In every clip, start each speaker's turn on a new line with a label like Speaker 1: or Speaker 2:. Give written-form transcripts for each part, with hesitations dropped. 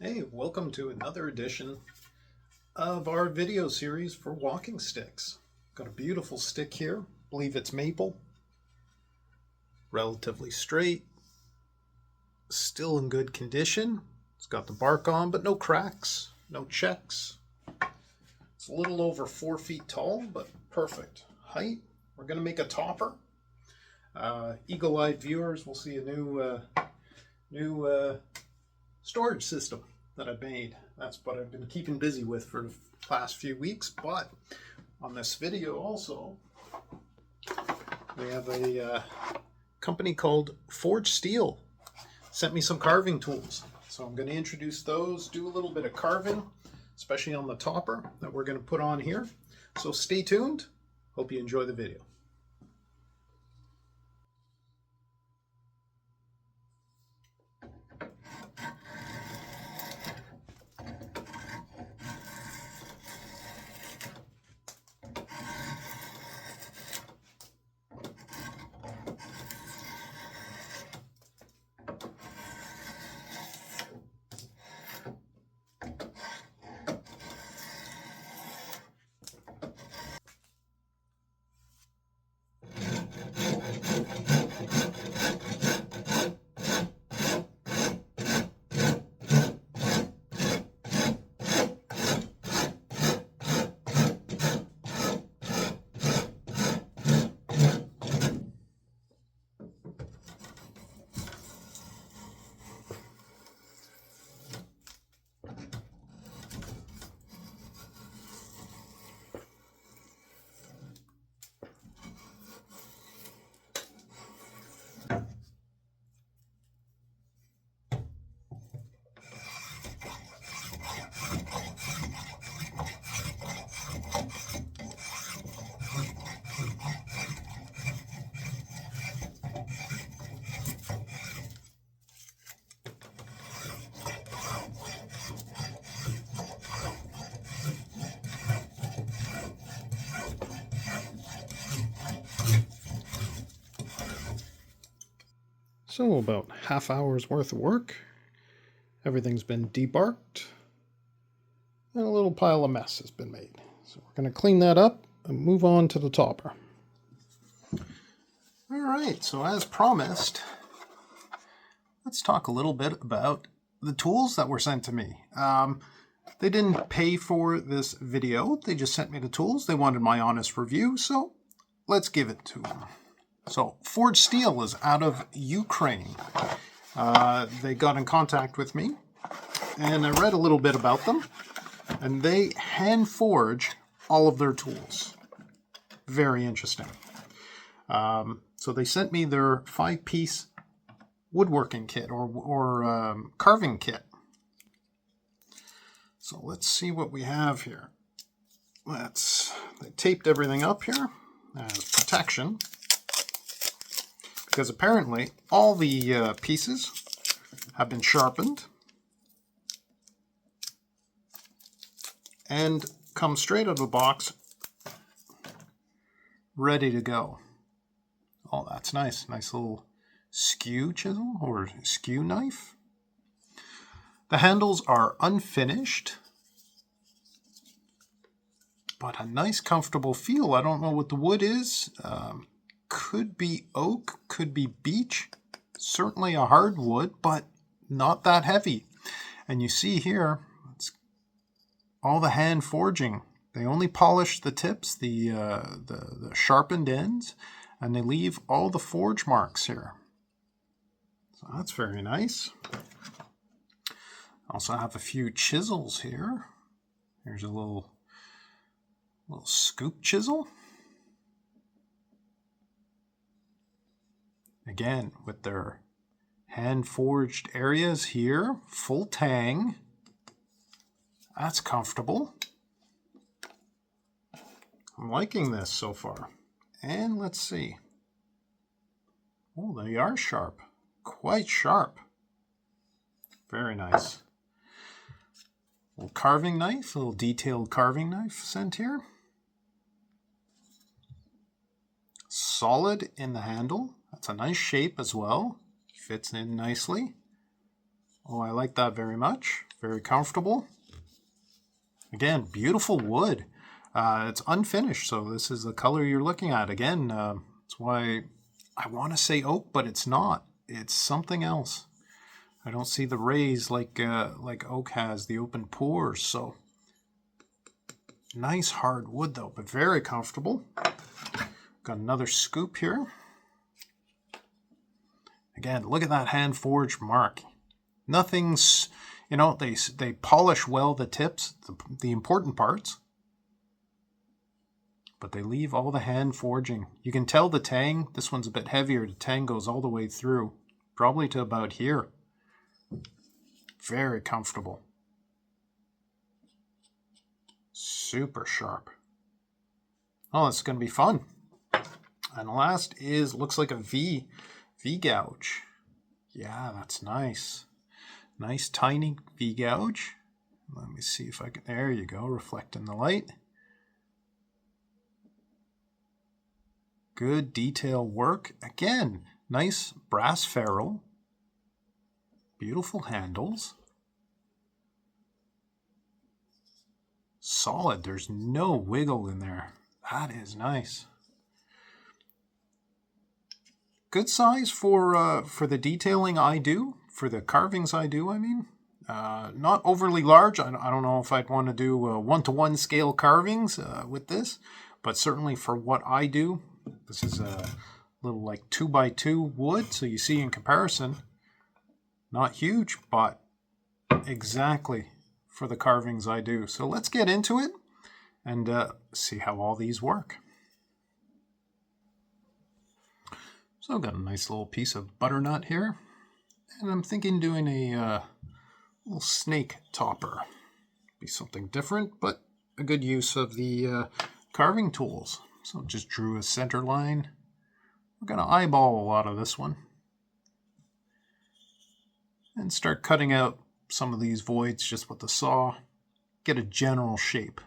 Speaker 1: Hey, welcome to another edition of our video series for walking sticks. Got a beautiful stick here. I believe it's maple. Relatively straight. Still in good condition. It's got the bark on, but no cracks, no checks. It's a little over 4 feet tall, but perfect height. We're going to make a topper. Eagle-eyed viewers will see a new storage system that I've made. That's what I've been keeping busy with for the past few weeks. But on this video also, we have a company called Forge Steel. Sent me some carving tools. So I'm going to introduce those, do a little bit of carving, especially on the topper that we're going to put on here. So stay tuned. Hope you enjoy the video. So about half hour's worth of work. Everything's been debarked. And a little pile of mess has been made. So we're going to clean that up and move on to the topper. All right, so as promised, let's talk a little bit about the tools that were sent to me. They didn't pay for this video. They just sent me the tools. They wanted my honest review, so let's give it to them. So Forge Steel is out of Ukraine. They got in contact with me, and I read a little bit about them, and they hand forge all of their tools. Very interesting. So they sent me their 5-piece woodworking kit or carving kit. So let's see what we have here. They taped everything up here as protection, because apparently all the pieces have been sharpened and come straight out of the box ready to go. Oh, that's nice. Nice little skew chisel or skew knife. The handles are unfinished, but a nice comfortable feel. I don't know what the wood is. Could be oak, could be beech. Certainly a hardwood, but not that heavy. And you see here, it's all the hand forging. They only polish the tips, the sharpened ends, and they leave all the forge marks here. So that's very nice. Also have a few chisels here. Here's a little scoop chisel. Again, with their hand-forged areas here, full tang. That's comfortable. I'm liking this so far. And let's see. Oh, they are sharp. Quite sharp. Very nice. Little carving knife, a little detailed carving knife sent here. Solid in the handle. That's a nice shape as well. Fits in nicely. Oh, I like that very much. Very comfortable. Again, beautiful wood. It's unfinished, so this is the color you're looking at. Again, that's why I want to say oak, but it's not. It's something else. I don't see the rays like oak has, the open pores. So nice hard wood though, but very comfortable. Got another scoop here. Again, look at that hand forged mark. Nothing's, you know, they polish well the tips, the important parts, but they leave all the hand forging. You can tell the tang, this one's a bit heavier. The tang goes all the way through, probably to about here. Very comfortable. Super sharp. Oh, it's going to be fun. And last is, looks like a V gouge. Yeah, that's nice. Nice tiny V gouge. Let me see if I can, there you go, reflecting the light. Good detail work. Again, nice brass ferrule. Beautiful handles. Solid, there's no wiggle in there. That is nice. Good size for the detailing I do, for the carvings I do, I mean. Not overly large. I don't know if I'd want to do one-to-one scale carvings with this, but certainly for what I do, this is a little like 2x2 wood, so you see in comparison, not huge, but exactly for the carvings I do. So let's get into it and see how all these work. So I've got a nice little piece of butternut here, and I'm thinking doing a little snake topper. Be something different, but a good use of the carving tools. So just drew a center line. We're going to eyeball a lot of this one and start cutting out some of these voids just with the saw. Get a general shape.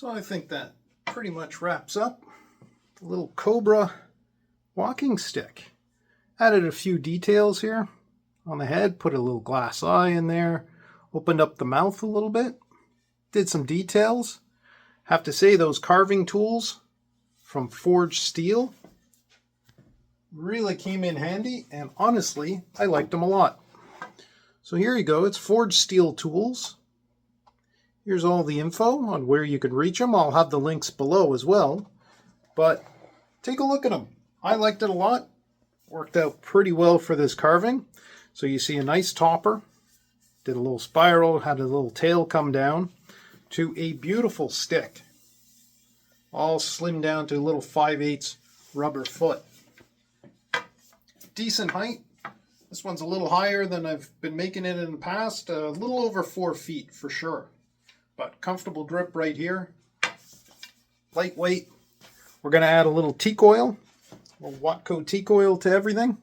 Speaker 1: So I think that pretty much wraps up the little Cobra walking stick. Added a few details here on the head, put a little glass eye in there, opened up the mouth a little bit, did some details. Have to say those carving tools from forged steel really came in handy, and honestly, I liked them a lot. So here you go, it's forged steel tools. Here's all the info on where you can reach them. I'll have the links below as well, but take a look at them. I liked it a lot. Worked out pretty well for this carving. So you see a nice topper, did a little spiral, had a little tail come down to a beautiful stick. All slimmed down to a little 5/8 rubber foot. Decent height. This one's a little higher than I've been making it in the past. A little over 4 feet for sure. But comfortable grip right here. Lightweight. We're going to add a little teak oil. A little Watco teak oil to everything.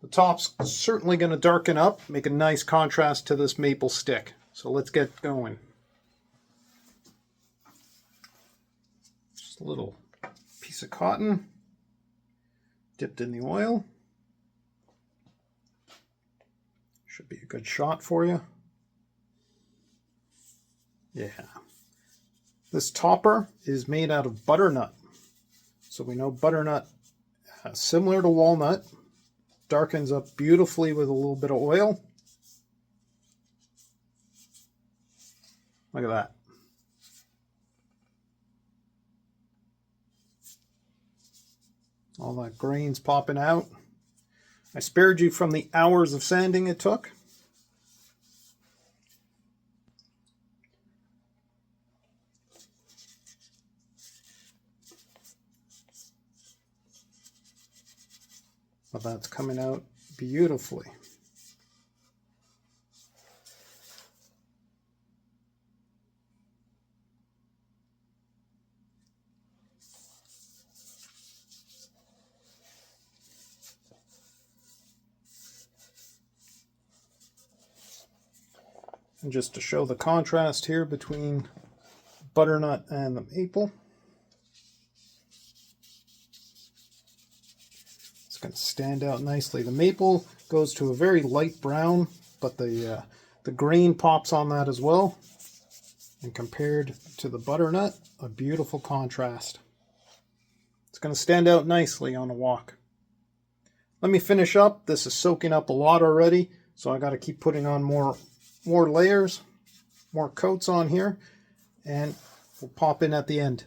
Speaker 1: The top's certainly going to darken up, make a nice contrast to this maple stick. So let's get going. Just a little piece of cotton dipped in the oil. Should be a good shot for you. Yeah. This topper is made out of butternut. So we know butternut, similar to walnut, darkens up beautifully with a little bit of oil. Look at that. All that grain's popping out. I spared you from the hours of sanding it took. But that's coming out beautifully. And just to show the contrast here between butternut and the maple. It's going to stand out nicely. The maple goes to a very light brown, but the grain pops on that as well. And compared to the butternut, a beautiful contrast. It's going to stand out nicely on a wok. Let me finish up. This is soaking up a lot already, so I got to keep putting on more layers, more coats on here, and we'll pop in at the end.